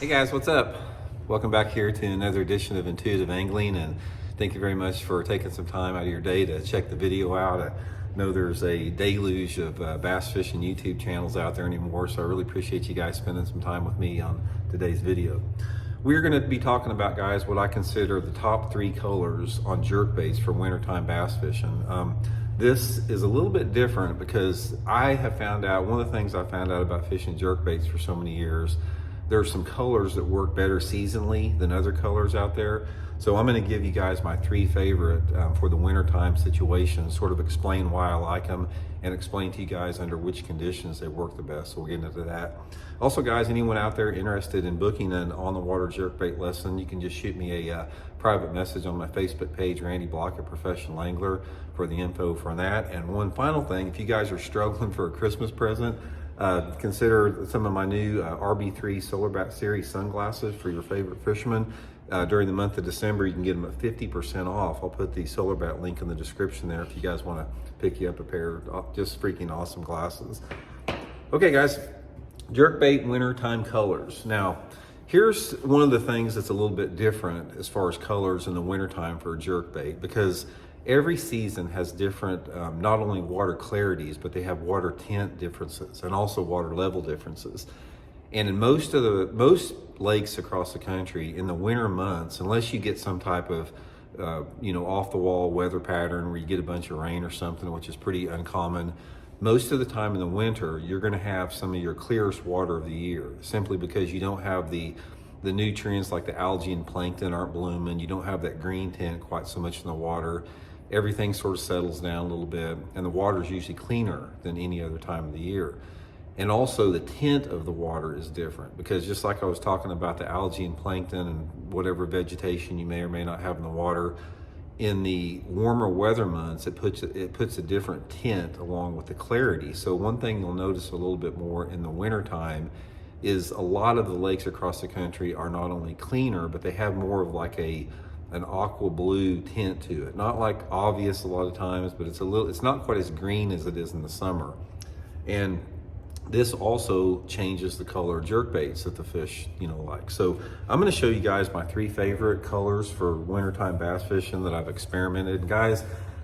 Hey guys, what's up? Welcome back here to another edition of Intuitive Angling, and thank you very much for taking some time out of your day to check the video out. I know there's a deluge of bass fishing YouTube channels out there anymore, so I really appreciate you guys spending some time with me on today's video. We're going to be talking about, guys, what I consider the top 3 colors on jerkbaits for wintertime bass fishing. This is a little bit different because I have found out, one of the things I found out about fishing jerkbaits for so many years, there are some colors that work better seasonally than other colors out there. So I'm going to give you guys my 3 favorite for the wintertime situation, sort of explain why I like them, and explain to you guys under which conditions they work the best. So we'll get into that. Also, guys, anyone out there interested in booking an on-the-water jerkbait lesson, you can just shoot me a private message on my Facebook page, Randy Blockett, Professional Angler, for the info for that. And one final thing, if you guys are struggling for a Christmas present, consider some of my new RB3 Solar Bat Series sunglasses for your favorite fishermen. During the month of December, you can get them at 50% off. I'll put the Solar Bat link in the description there if you guys want to pick you up a pair of just freaking awesome glasses. Okay, guys, jerkbait wintertime colors. Now, here's one of the things that's a little bit different as far as colors in the wintertime for a jerkbait, because every season has different, not only water clarities, but they have water tint differences and also water level differences. And in most lakes across the country in the winter months, unless you get some type of, off the wall weather pattern where you get a bunch of rain or something, which is pretty uncommon, most of the time in the winter, you're gonna have some of your clearest water of the year, simply because you don't have the nutrients like the algae and plankton aren't blooming. You don't have that green tint quite so much in the water. Everything sort of settles down a little bit, and the water is usually cleaner than any other time of the year. And also the tint of the water is different, because just like I was talking about the algae and plankton and whatever vegetation you may or may not have in the water, in the warmer weather months, it puts a different tint along with the clarity. So one thing you'll notice a little bit more in the wintertime is a lot of the lakes across the country are not only cleaner, but they have more of like an aqua blue tint to it. Not like obvious a lot of times, but it's not quite as green as it is in the summer. And this also changes the color of jerkbaits that the fish, like. So I'm going to show you guys my 3 favorite colors for wintertime bass fishing that I've experimented. Guys,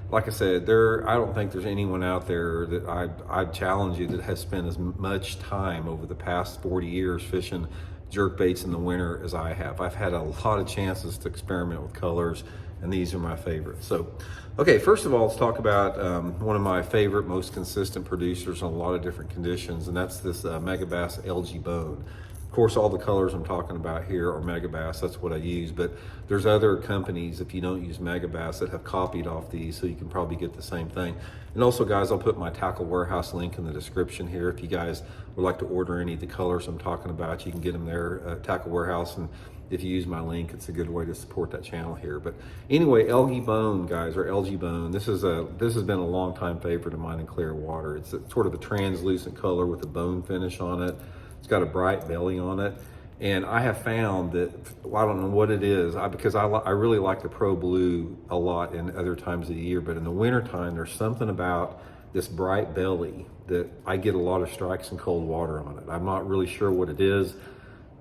like I said, I don't think there's anyone out there that I'd challenge you that has spent as much time over the past 40 years fishing jerkbaits in the winter as I have. I've had a lot of chances to experiment with colors, and these are my favorites. So, okay, first of all, let's talk about one of my favorite, most consistent producers on a lot of different conditions, and that's this Megabass LG Bone. Of course, all the colors I'm talking about here are Megabass. That's what I use, but there's other companies, if you don't use Megabass, that have copied off these, so you can probably get the same thing. And also, guys, I'll put my Tackle Warehouse link in the description here. If you guys would like to order any of the colors I'm talking about, you can get them there at Tackle Warehouse, and if you use my link, it's a good way to support that channel here. But anyway, LG Bone, guys, or LG Bone, this has been a long time favorite of mine in clear water. It's sort of a translucent color with a bone finish on it. It's got a bright belly on it. And I have found that, well, I don't know what it is, because I really like the Pro Blue a lot in other times of the year, but in the wintertime, there's something about this bright belly that I get a lot of strikes in cold water on it. I'm not really sure what it is.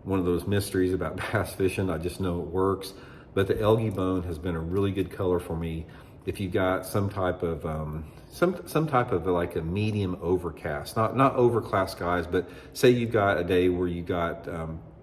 One of those mysteries about bass fishing. I just know it works. But the LG Bone has been a really good color for me if you got some type of like a medium overcast, not overcast skies, but say you've got a day where you got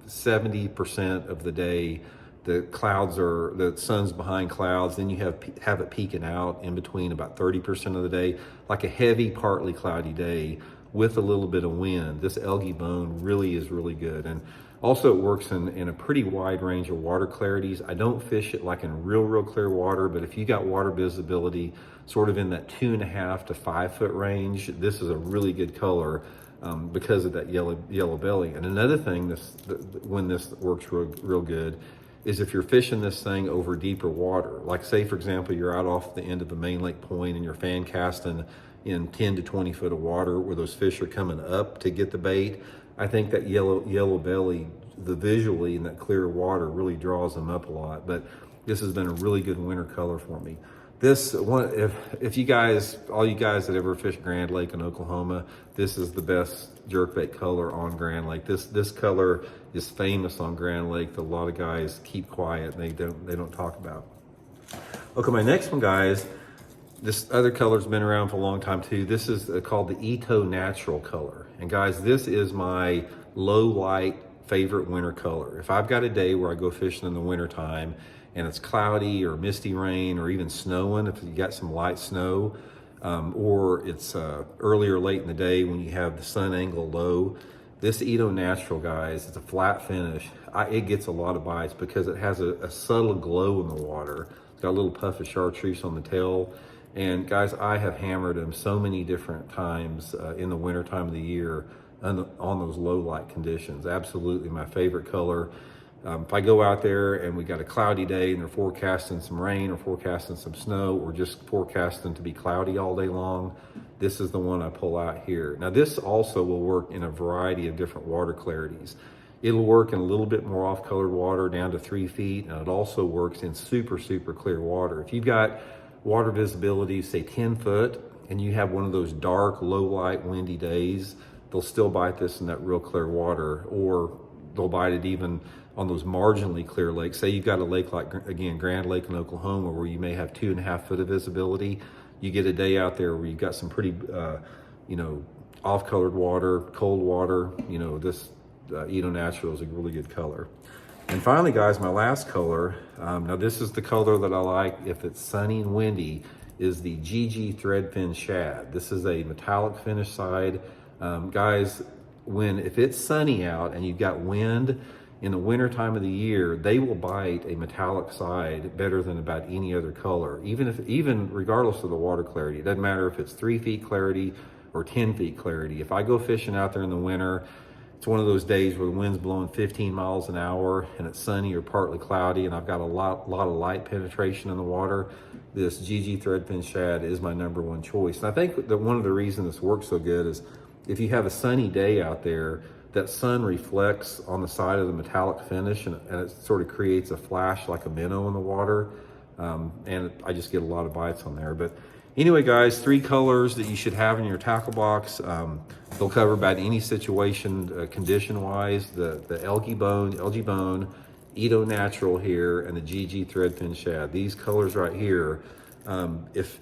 70% of the day the sun's behind clouds, then you have it peeking out in between about 30% of the day, like a heavy partly cloudy day with a little bit of wind. This LG Bone really is really good. And also it works in a pretty wide range of water clarities. I don't fish it like in real clear water, but if you got water visibility sort of in that 2.5 to 5 foot range, this is a really good color because of that yellow belly. And another thing when this works real good is if you're fishing this thing over deeper water. Like say, for example, you're out off the end of a main lake point and you're fan casting in 10 to 20 foot of water where those fish are coming up to get the bait. I think that yellow belly, the visually in that clear water really draws them up a lot. But this has been a really good winter color for me. This one, if you guys, all you guys that ever fish Grand Lake in Oklahoma, this is the best jerkbait color on Grand Lake. This color is famous on Grand Lake that a lot of guys keep quiet and they don't talk about. Okay, my next one, guys, this other color's been around for a long time too. This is called the Ito Natural color. And guys, this is my low light favorite winter color. If I've got a day where I go fishing in the winter time and it's cloudy or misty rain or even snowing, if you got some light snow, or it's early or late in the day when you have the sun angle low, this Ito Natural, guys, it's a flat finish. It gets a lot of bites because it has a subtle glow in the water. It's got a little puff of chartreuse on the tail. And guys, I have hammered them so many different times in the winter time of the year on those low light conditions. Absolutely my favorite color. If I go out there and we got a cloudy day and they're forecasting some rain or forecasting some snow or just forecasting to be cloudy all day long, this is the one I pull out here. Now this also will work in a variety of different water clarities. It'll work in a little bit more off-colored water down to 3 feet, and it also works in super, super clear water. If you've got water visibility, say 10 foot, and you have one of those dark, low light, windy days, they'll still bite this in that real clear water, or they'll bite it even on those marginally clear lakes. Say you've got a lake like, again, Grand Lake in Oklahoma, where you may have 2.5 foot of visibility. You get a day out there where you've got some pretty, off-colored water, cold water. This Ito Natural is a really good color. And finally, guys, my last color, now this is the color that I like if it's sunny and windy, is the GG Threadfin Shad. This is a metallic finish side. Guys, if it's sunny out and you've got wind in the winter time of the year, they will bite a metallic side better than about any other color, even regardless of the water clarity. It doesn't matter if it's 3 feet clarity or 10 feet clarity. If I go fishing out there in the winter, it's one of those days where the wind's blowing 15 miles an hour and it's sunny or partly cloudy and I've got a lot of light penetration in the water, this GG Threadfin Shad is my #1 choice. And I think that one of the reasons this works so good is if you have a sunny day out there, that sun reflects on the side of the metallic finish and it sort of creates a flash like a minnow in the water. And I just get a lot of bites on there. But anyway, guys, 3 colors that you should have in your tackle box. They'll cover about any situation condition-wise. The algae bone, Ito Natural here, and the GG Threadfin Shad. These colors right here, if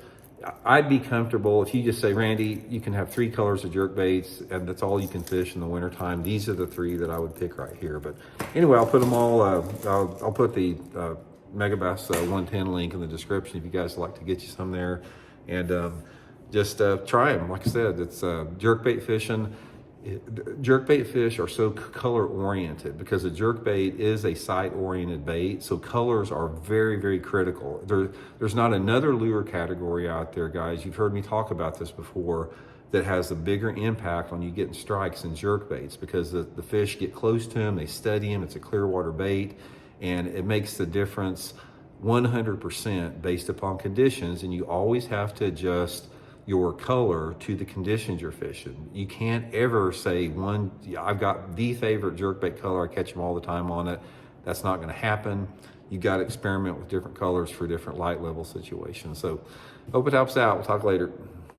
I'd be comfortable if you just say, Randy, you can have 3 colors of jerkbaits and that's all you can fish in the wintertime. These are the 3 that I would pick right here. But anyway, I'll put them all, I'll put the Megabass 110 link in the description if you guys would like to get you some there. And just try them. Like I said, it's jerkbait fishing. Jerkbait fish are so color oriented because a jerkbait is a sight oriented bait. So colors are very, very critical. There's not another lure category out there, guys. You've heard me talk about this before, that has a bigger impact on you getting strikes than jerkbaits because the fish get close to them, they study them, it's a clear water bait, and it makes the difference 100% based upon conditions, and you always have to adjust your color to the conditions you're fishing. You can't ever say I've got the favorite jerkbait color, I catch them all the time on it. That's not gonna happen. You gotta experiment with different colors for different light level situations. So hope it helps out. We'll talk later.